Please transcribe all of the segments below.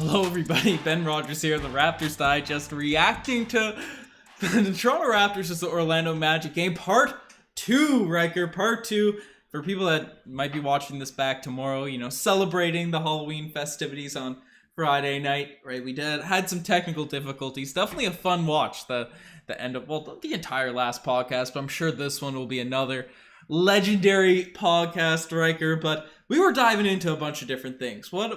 Hello everybody, Ben Rogers here in the Raptors Digest, reacting to the Toronto Raptors versus the Orlando Magic game, part 2, Riker, part 2. For people that might be watching this back tomorrow, you know, celebrating the Halloween festivities on Friday night, right? We had some technical difficulties. Definitely a fun watch, the end of, well, the entire last podcast, but I'm sure this one will be another legendary podcast, Riker. But we were diving into a bunch of different things. What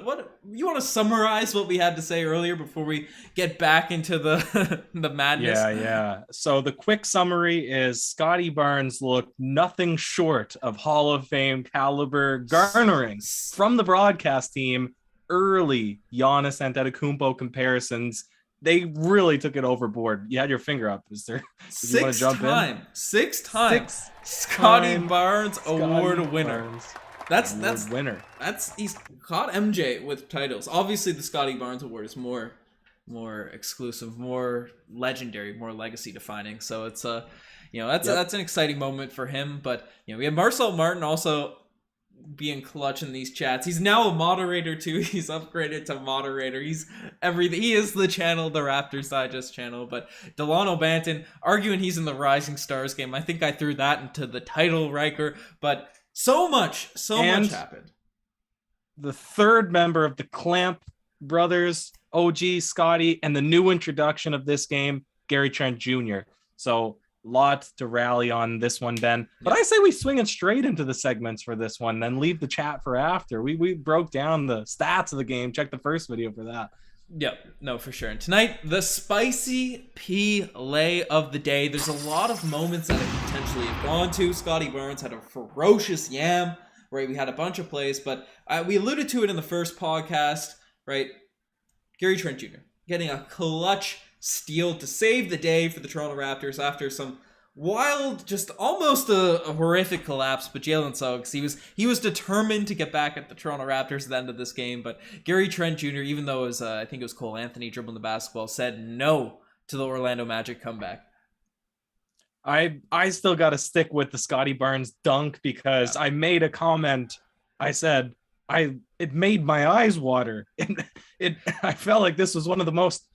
you want to summarize what we had to say earlier before we get back into the the madness? Yeah. So the quick summary is Scottie Barnes looked nothing short of Hall of Fame caliber garnering from the broadcast team. Early Giannis Antetokounmpo comparisons. They really took it overboard. You had your finger up. Did you want to jump in? Six times. Scottie Barnes award winner. That's winner. He's caught MJ with titles. Obviously, the Scottie Barnes award is more exclusive, more legendary, more legacy defining. So it's that's an exciting moment for him. But we have Marcel Martin also being clutch in these chats. He's now a moderator too. He's upgraded to moderator. He's everything. He is the channel, the Raptors Digest channel. But Dalano Banton arguing he's in the Rising Stars game. I think I threw that into the title, Riker. But so much happened. The third member of the Clamp brothers, OG, Scotty, and the new introduction of this game, Gary Trent Jr. So lots to rally on this one, Ben. But I say we swing it straight into the segments for this one, then leave the chat for after. We broke down the stats of the game. Check the first video for that. Yep, no, for sure. And tonight, the spicy play of the day. There's a lot of moments that it potentially have gone to. Scottie Barnes had a ferocious yam, right? We had a bunch of plays, but we alluded to it in the first podcast, right? Gary Trent Jr. getting a clutch steal to save the day for the Toronto Raptors after some wild, just almost a horrific collapse. But Jalen Suggs, he was determined to get back at the Toronto Raptors at the end of this game. But Gary Trent Jr., even though it was I think it was Cole Anthony dribbling the basketball, said no to the Orlando Magic comeback. I still got to stick with the Scottie Barnes dunk because I made a comment. I said it made my eyes water. I felt like this was one of the most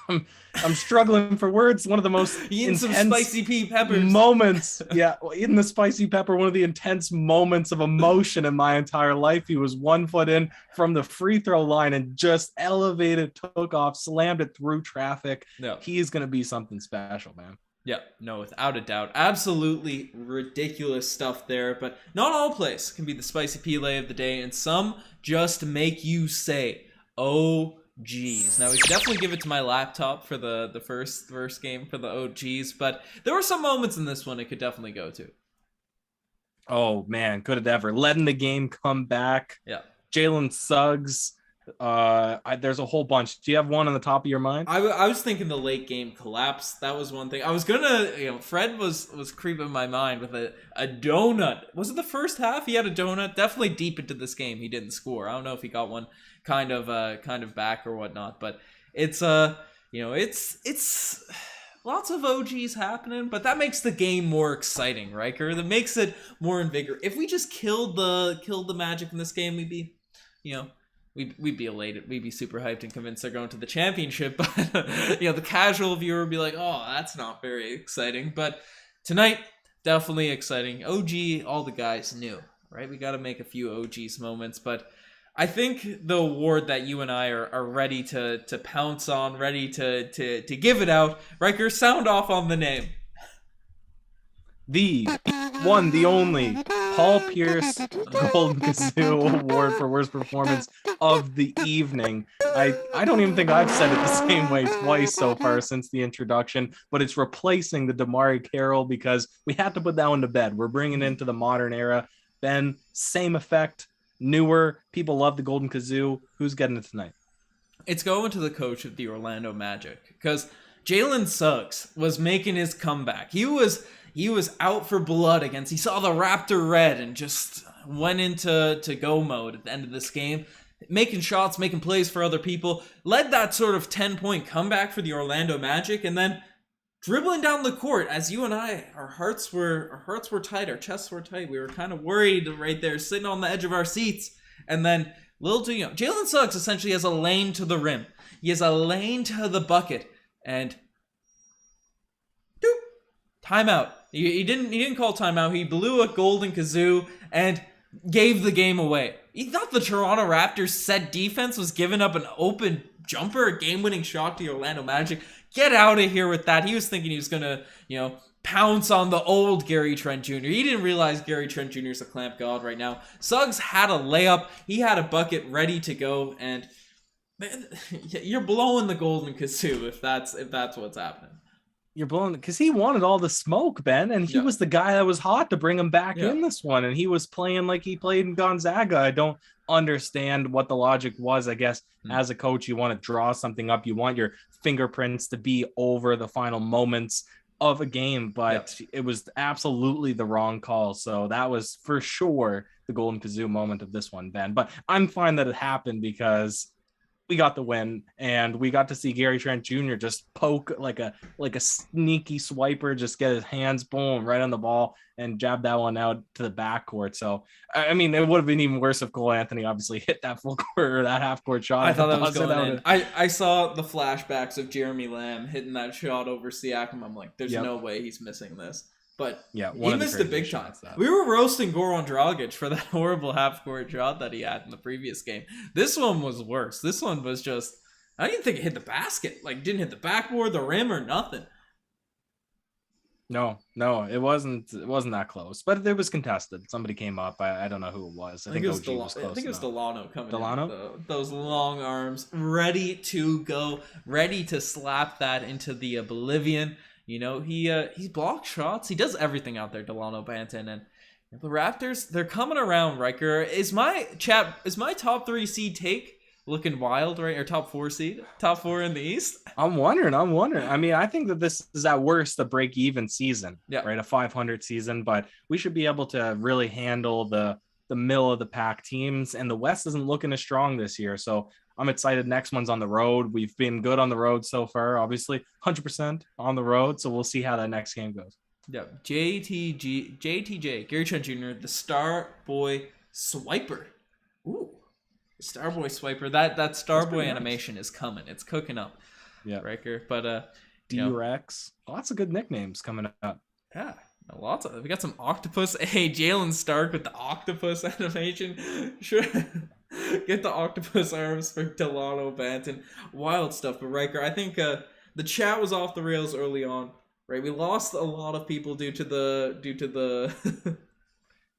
I'm struggling for words. One of the most eating some spicy pea peppers moments. Yeah, eating the spicy pepper. One of the intense moments of emotion in my entire life. He was 1 foot in from the free throw line and just elevated, took off, slammed it through traffic. No. He is going to be something special, man. Yeah, no, without a doubt. Absolutely ridiculous stuff there, but not all plays can be the spicy play of the day, and some just make you say, oh, G's. Now we could definitely give it to my laptop for the first game for the OGs, but there were some moments in this one it could definitely go to. Oh man, could have ever letting the game come back. Yeah, Jalen Suggs. There's a whole bunch. Do you have one on the top of your mind? I was thinking the late game collapse. That was one thing. I was gonna, Fred was creeping my mind with a donut. Was it the first half? He had a donut. Definitely deep into this game, he didn't score. I don't know if he got one kind of back or whatnot, but it's it's lots of OGs happening, but that makes the game more exciting, right? Or that makes it more invigorating. If we just killed the Magic in this game, we'd be, we'd be elated. We'd be super hyped and convinced they're going to the championship. But the casual viewer would be like, oh, that's not very exciting. But tonight, definitely exciting. OG, all the guys knew, right? We got to make a few OGs moments, but I think the award that you and I are ready to pounce on, ready to give it out. Riker, sound off on the name. The one, the only Paul Pierce Golden Kazoo Award for worst performance of the evening. I don't even think I've said it the same way twice so far since the introduction, but it's replacing the Damari Carroll because we had to put that one to bed. We're bringing it into the modern era. Ben, same effect. Newer, people love the Golden Kazoo. Who's getting it tonight? It's going to the coach of the Orlando Magic because Jalen Suggs was making his comeback. He was out for blood against. He saw the Raptor red and just went into go mode at the end of this game, making shots, making plays for other people. Led that sort of 10-point comeback for the Orlando Magic, and then dribbling down the court, as you and I, our hearts were tight, our chests were tight. We were kind of worried right there, sitting on the edge of our seats. And then Little too young. Jalen Suggs essentially has a lane to the rim. He has a lane to the bucket. And doop, timeout. He didn't call timeout. He blew a golden kazoo and gave the game away. He thought the Toronto Raptors set defense was giving up an open jumper, a game-winning shot to the Orlando Magic. Get out of here with that. He was thinking he was gonna, pounce on the old Gary Trent Jr. He didn't realize Gary Trent Jr. is a clamp god right now. Suggs had a layup. He had a bucket ready to go, and man, you're blowing the golden kazoo if that's what's happening. You're blowing because he wanted all the smoke, Ben, and he was the guy that was hot to bring him back in this one, and he was playing like he played in Gonzaga. I don't understand what the logic was. I guess as a coach, you want to draw something up. You want your fingerprints to be over the final moments of a game, but it was absolutely the wrong call. So that was for sure the golden kazoo moment of this one, Ben. But I'm fine that it happened because we got the win, and we got to see Gary Trent Jr. just poke like a sneaky swiper, just get his hands boom right on the ball and jab that one out to the backcourt. So I mean, it would have been even worse if Cole Anthony obviously hit that full court or that half court shot. I thought that was going in. I saw the flashbacks of Jeremy Lamb hitting that shot over Siakam. I'm like, there's no way he's missing this. But he missed it big time. We were roasting Goran Dragic for that horrible half-court shot that he had in the previous game. This one was worse. This one was just, I didn't think it hit the basket. Like, didn't hit the backboard, the rim, or nothing. No, it wasn't that close. But it was contested. Somebody came up. I don't know who it was. I think it was close. I think it was Dalano coming Dalano? in. Those long arms, ready to go, ready to slap that into the oblivion. He blocks shots. He does everything out there, Dalano Banton. And the Raptors, they're coming around, Riker. Is my top 3 seed take looking wild, right? Or top 4 seed? Top 4 in the East? I'm wondering. I mean, I think that this is at worst a break-even season, right? A 500 season, but we should be able to really handle the middle of the pack teams, and the West isn't looking as strong this year. So I'm excited. Next one's on the road. We've been good on the road so far, obviously 100% on the road. So we'll see how that next game goes. Yeah. JTJ, Gary Trent Jr., the Star Boy Swiper. Ooh, Star Boy Swiper. That Star Boy animation is coming. It's cooking up. Yeah. Riker. But, D-Rex. Lots of good nicknames coming up. Yeah. We got some octopus. Hey, Jalen Stark with the octopus animation. Sure. Get the octopus arms for Dalano Banton. Wild stuff. But Riker, I think the chat was off the rails early on. Right, we lost a lot of people due to the.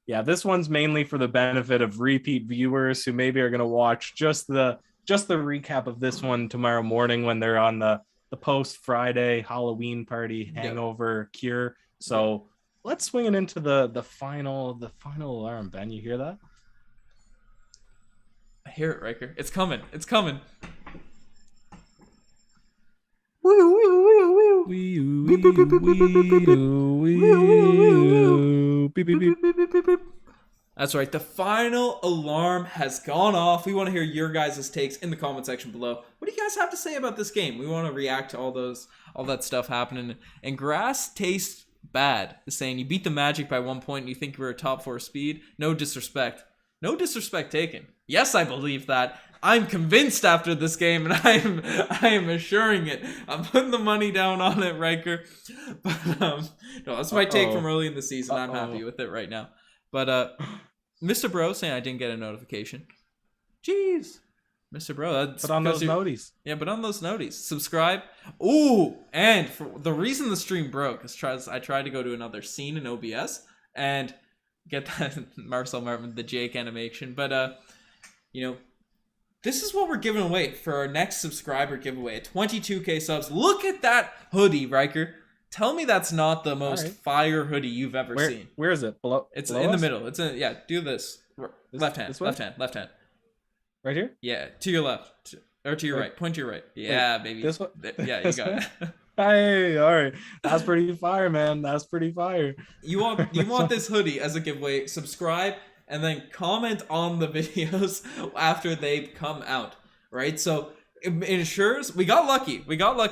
Yeah, this one's mainly for the benefit of repeat viewers who maybe are going to watch just the recap of this one tomorrow morning when they're on the post Friday Halloween party hangover cure. So let's swing it into the final alarm. Ben, you hear that? I hear it, Riker. It's coming. It's coming. That's right. The final alarm has gone off. We want to hear your guys' takes in the comment section below. What do you guys have to say about this game? We want to react to all that stuff happening. And Grass Tastes Bad is saying you beat the Magic by 1 point and you think you were a top 4 speed. No disrespect. No disrespect taken. Yes, I believe that. I'm convinced after this game, and I am assuring it. I'm putting the money down on it, Riker. But no, that's my take from early in the season. I'm happy with it right now. But Mr. Bro saying I didn't get a notification. Jeez. Mr. Bro, that's but on those noties. Yeah, but on those noties. Subscribe. Ooh, and for the reason the stream broke is I tried to go to another scene in OBS and get that Marcel Martin, the Jake animation. But this is what we're giving away for our next subscriber giveaway. 22k subs. Look at that hoodie, Riker. Tell me that's not the most fire hoodie you've ever seen. Where is it? Below? It's in the middle. It's do this. Left hand. Right here? Yeah, to your left. Or to your right. Point to your right. Yeah, baby. This one? Yeah, you got it. Hey, all right. That's pretty fire, man. That's pretty fire. You want this hoodie as a giveaway. Subscribe and then comment on the videos after they come out, right? So it ensures we got lucky.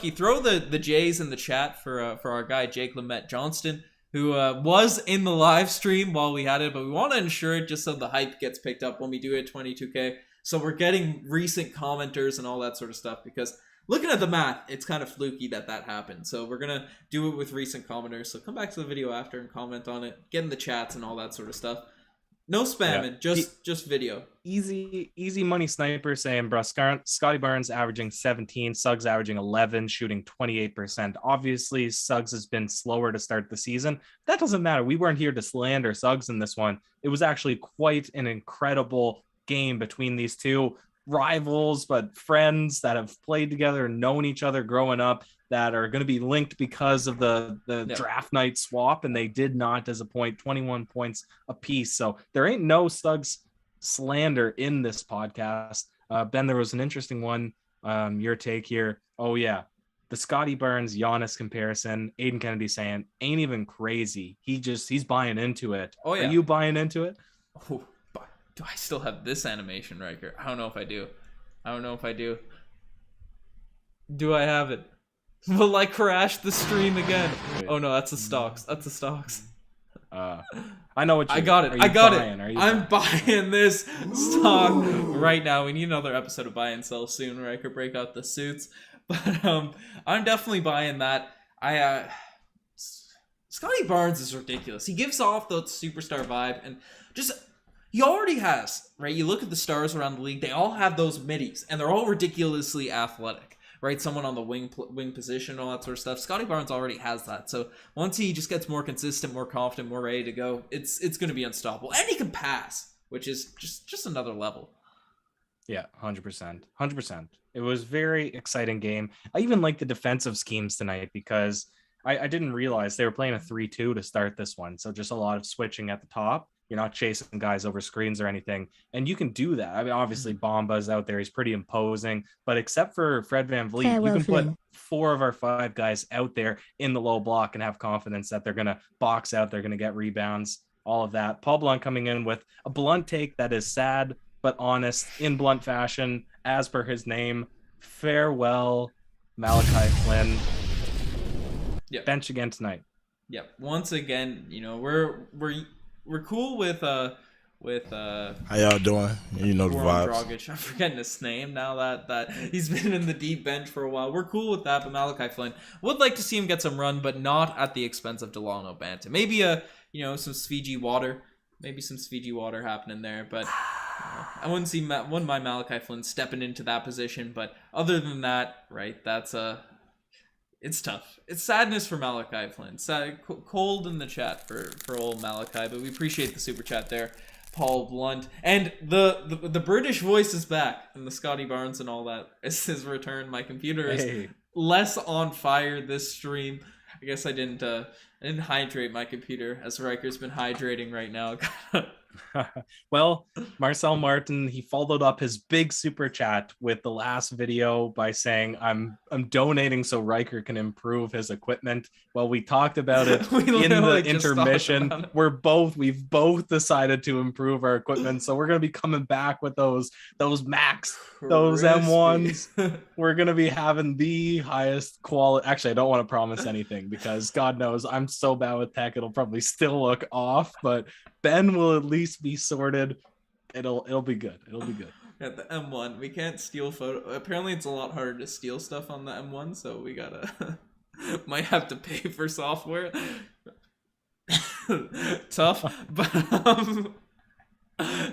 Throw the J's in the chat for our guy Jake Lamette Johnston, who was in the live stream while we had it, but we want to ensure it just so the hype gets picked up when we do it 22k. So we're getting recent commenters and all that sort of stuff because looking at the math, it's kind of fluky that happened. So we're going to do it with recent commenters. So come back to the video after and comment on it. Get in the chats and all that sort of stuff. No spamming, just video. Easy money sniper saying, bro, Scotty Barnes averaging 17, Suggs averaging 11, shooting 28%. Obviously, Suggs has been slower to start the season. That doesn't matter. We weren't here to slander Suggs in this one. It was actually quite an incredible game between these two rivals, but friends that have played together and known each other growing up, that are going to be linked because of the draft night swap, and they did not disappoint. 21 points apiece. So there ain't no Suggs slander in this podcast. Ben, there was an interesting one. Your take here. Oh yeah, the Scotty Barnes Giannis comparison. Aiden Kennedy saying ain't even crazy. He's buying into it. Oh yeah. Are you buying into it? Oh, do I still have this animation, Riker? I don't know if I do. Do I have it? Will I crash the stream again? Oh no, that's the stocks. I know what you. I got it. I'm buying this stock right now. We need another episode of buy and sell soon where I could break out the suits. But I'm definitely buying that. Scotty Barnes is ridiculous. He gives off the superstar vibe, and he already has, right? You look at the stars around the league, they all have those middies, and they're all ridiculously athletic, right? Someone on the wing position, all that sort of stuff. Scotty Barnes already has that. So once he just gets more consistent, more confident, more ready to go, it's going to be unstoppable. And he can pass, which is just another level. Yeah, 100%. 100%. It was a very exciting game. I even like the defensive schemes tonight because I didn't realize they were playing a 3-2 to start this one. So just a lot of switching at the top. You're not chasing guys over screens or anything. And you can do that. I mean, obviously, Bomba's out there. He's pretty imposing. But except for Fred VanVleet, you can put 4 of our 5 guys out there in the low block and have confidence that they're going to box out. They're going to get rebounds, all of that. Paul Blunt coming in with a blunt take that is sad but honest in blunt fashion, as per his name. Farewell, Malachi Flynn. Yep. Bench again tonight. Yep. Once again, we're cool with how y'all doing? You know the vibes. Dragic. I'm forgetting his name now that he's been in the deep bench for a while. We're cool with that, but Malachi Flynn would like to see him get some run, but not at the expense of Dalano Banton. Maybe some Fiji water. Maybe some Fiji water happening there, but I wouldn't mind Malachi Flynn stepping into that position. But other than that, right, it's tough. It's sadness for Malachi Flynn. Cold in the chat for old Malachi, but we appreciate the super chat there. Paul Blunt. And the British voice is back, and the Scotty Barnes and all that is his return. My computer is less on fire this stream. I guess I didn't hydrate my computer as Riker's been hydrating right now. Well, Marcel Martin, he followed up his big super chat with the last video by saying, I'm donating so Ryker can improve his equipment. Well, we talked about it in the intermission. We've both decided to improve our equipment, so we're gonna be coming back with those Max, those M1s. We're gonna be having the highest quality. Actually, I don't want to promise anything because God knows I'm so bad with tech, it'll probably still look off, but Ben will at least be sorted. It'll be good. Yeah, the M1. We can't steal photo. Apparently, it's a lot harder to steal stuff on the M1, so we gotta might have to pay for software. Tough, but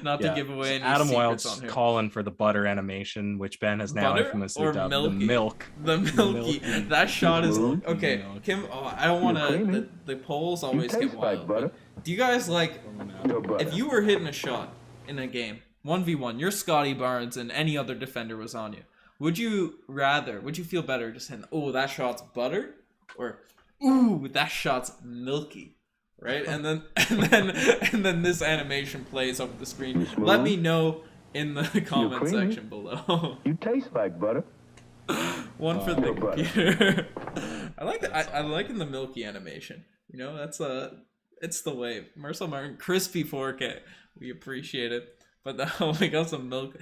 not to give away any Adam secrets Wild's on here. Calling for the butter animation, which Ben has now infamously dubbed the milk. The milky. That shot is okay. Kim, I don't want to. The polls always get wild. But do you guys like if you were hitting a shot in a game 1v1? You're Scotty Barnes and any other defender was on you. Would you feel better just saying, "Oh, that shot's butter," or "Ooh, that shot's milky"? Right, and then this animation plays over the screen. Let me know in the comment section below. You taste like butter. One for the computer. I like that. I like in the milky animation. That's it's the wave. Marcel Martin, crispy 4K. We appreciate it. But we got some milk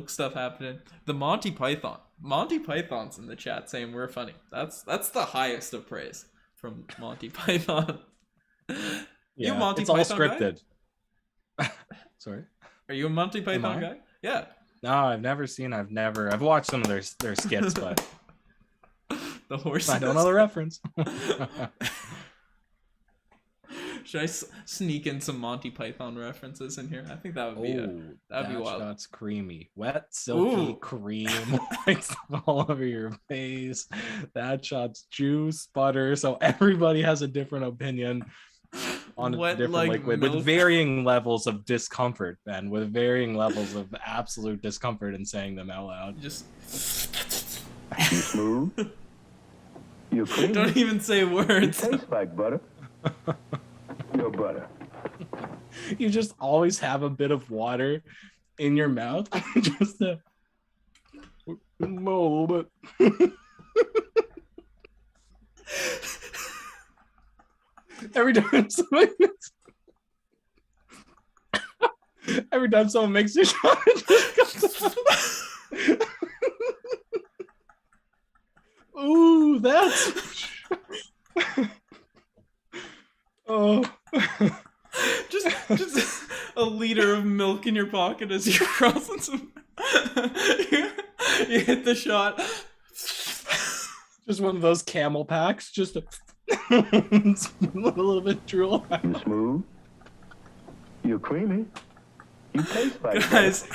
stuff happening. The Monty Python's in the chat saying we're funny. That's the highest of praise from Monty Python. Yeah, Monty it's Python all scripted. Sorry. Are you a Monty Python guy? Yeah. No, I've never seen. I've watched some of their skits, but The horses. I don't know the reference. Should I sneak in some Monty Python references in here? I think that would be that'd be wild. Shot's creamy, wet, silky cream, like all over your face. That shot's juice, butter. So everybody has a different opinion on a different liquid with varying levels of discomfort, Ben. With varying levels of absolute discomfort in saying them out loud. Just you smooth. You're creamy. Don't even say words. It tastes like butter. Your butter. You just always have a bit of water in your mouth. Just a little bit. Every time someone makes a shot, it just comes. Ooh, that's. Oh. just a liter of milk in your pocket as you're crossing some. You hit the shot. Just one of those camel packs. Just a little bit drool. You're smooth. You're creamy. You taste like guys.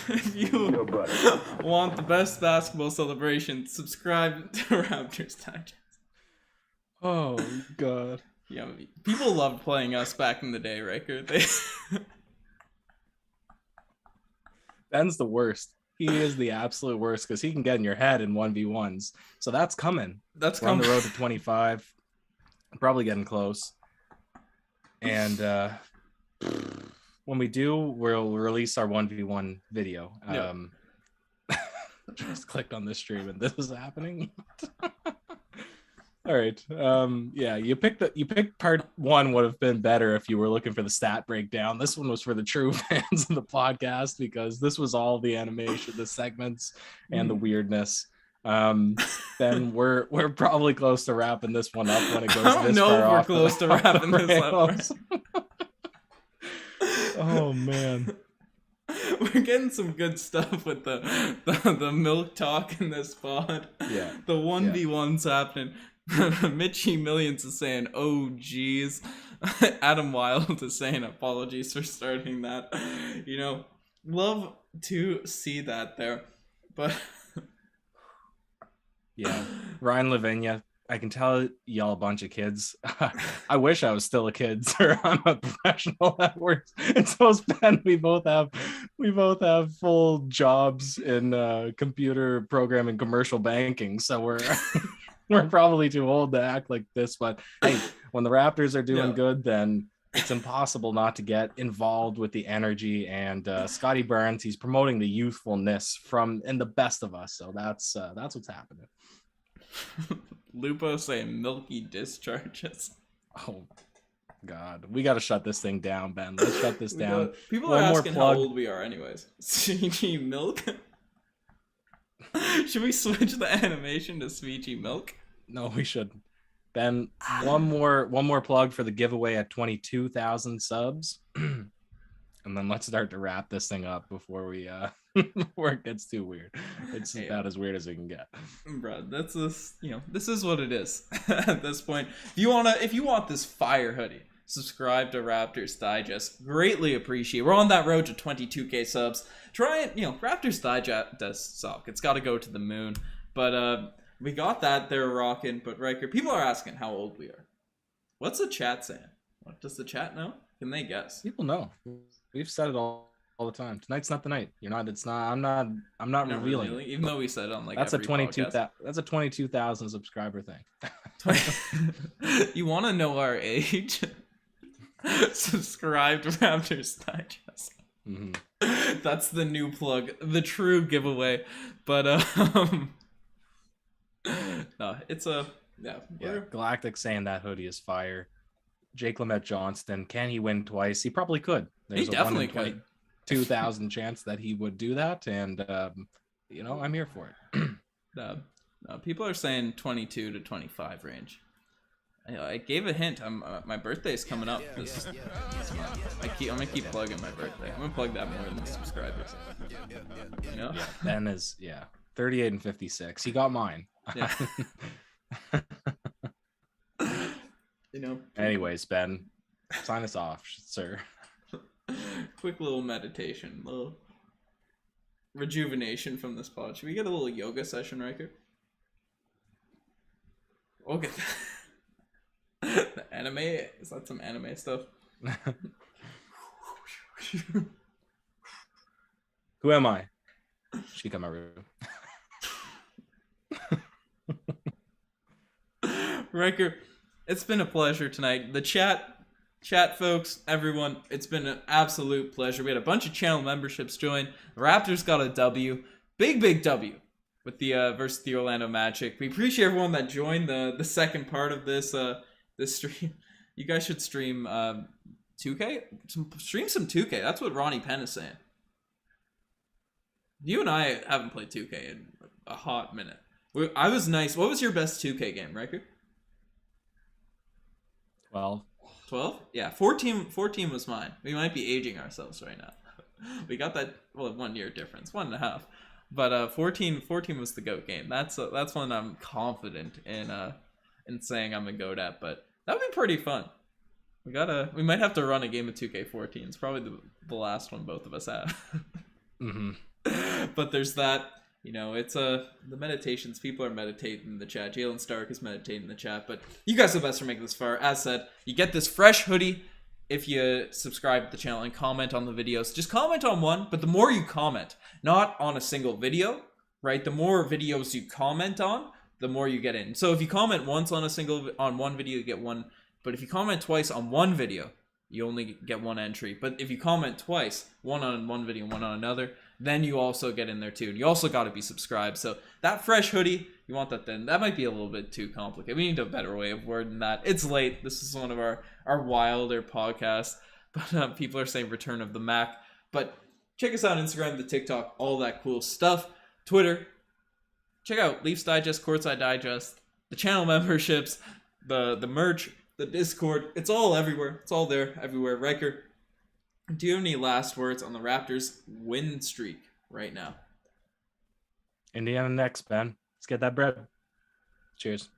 If you your butter. want the best basketball celebration, subscribe to Raptors Digest. Oh God. Yeah, people loved playing us back in the day, Riker. Ben's the worst. He is the absolute worst because he can get in your head in 1v1s. So that's coming. We're on the road to 25. Probably getting close. And when we do, we'll release our 1v1 video. Just clicked on this stream and this is happening. All right. Yeah, you picked part one would have been better if you were looking for the stat breakdown. This one was for the true fans of the podcast because this was all the animation, the segments, and the weirdness. Then we're probably close to wrapping this one up when it goes. I don't know if we're close to wrapping this up. Oh man. We're getting some good stuff with the milk talk in this pod. Yeah. The 1v1's happening. Mitchie Millions is saying, oh geez. Adam Wild is saying apologies for starting that. You know, love to see that there. But yeah. Ryan Lavinia, I can tell y'all a bunch of kids. I wish I was still a kid, sir. I'm a professional at work. And so is Ben. We both have full jobs in computer programming, commercial banking. So we're probably too old to act like this. But hey, when the Raptors are doing good, then it's impossible not to get involved with the energy. And Scotty Burns, he's promoting the youthfulness in the best of us. So that's what's happening. Lupo saying milky discharges. Oh God, we got to shut this thing down, Ben. Let's shut this down. People are asking how old we are, anyways. CG milk. Should we switch the animation to Sweetie Milk? No, we shouldn't. Ben, one more plug for the giveaway at 22,000 subs, and then let's start to wrap this thing up before we before it gets too weird. It's about as weird as it can get. Bro, this is what it is at this point. If you want this fire hoodie, subscribe to Raptors Digest. Greatly appreciate. We're on that road to 22k subs. Try it, Raptors Digest does suck. It's got to go to the moon. But we got that. They're rocking. But Riker, people are asking how old we are. What's the chat saying? What does the chat know? Can they guess? People know. We've said it all the time. Tonight's not the night. You're not. It's not. I'm not revealing. Even though we said it on that's every podcast. That's a 22,000 subscriber thing. You want to know our age? Subscribe to Raptors Digest. Mm-hmm. That's the new plug, the true giveaway. But no, it's Galactic saying that hoodie is fire. Jake Lamette Johnston, can he win twice? He probably could. There's he definitely could. 2,000 chance that he would do that, and I'm here for it. People are saying 22 to 25 range. I gave a hint. My birthday's coming up this month. I'm gonna keep plugging my birthday. I'm gonna plug that more than the subscribers. You know? Yeah, Ben is 38 and 56. He got mine. Yeah. You know. Anyways, Ben, sign us off, sir. Quick little meditation, little rejuvenation from this pod. Should we get a little yoga session, Riker? We'll get that. The anime? Is that some anime stuff? Who am I? She come my room. Riker, it's been a pleasure tonight. The chat folks, everyone, it's been an absolute pleasure. We had a bunch of channel memberships join. The Raptors got a W. Big W with the versus the Orlando Magic. We appreciate everyone that joined the second part of this this stream. You guys should stream 2K? Stream some 2K. That's what Ronnie Penn is saying. You and I haven't played 2K in a hot minute. I was nice. What was your best 2K game, Riker? 12. 12? Yeah, 14 was mine. We might be aging ourselves right now. We got that, 1 year difference, 1.5. But 14 was the GOAT game. That's one I'm confident in saying I'm a GOAT at, but that would be pretty fun. We might have to run a game of 2K14. It's probably the last one both of us have. Mm-hmm. But there's that. You know, it's the meditations. People are meditating in the chat. Jalen Stark is meditating in the chat. But you guys are the best for making this far. As said, you get this fresh hoodie if you subscribe to the channel and comment on the videos. Just comment on one, but the more you comment, not on a single video, right? The more videos you comment on, the more you get in. So if you comment once on one video, you get one. But if you comment twice on one video, you only get one entry. But if you comment twice, one on one video, one on another, then you also get in there too. And you also got to be subscribed. So that fresh hoodie, you want that then. That might be a little bit too complicated. We need a better way of wording that. It's late. This is one of our wilder podcasts. But people are saying Return of the Mac. But check us out on Instagram, the TikTok, all that cool stuff. Twitter. Check out Leafs Digest, Courtside Digest, the channel memberships, the merch, the Discord. It's all everywhere. It's all there everywhere. Riker, do you have any last words on the Raptors win streak right now? Indiana next, Ben. Let's get that bread. Cheers.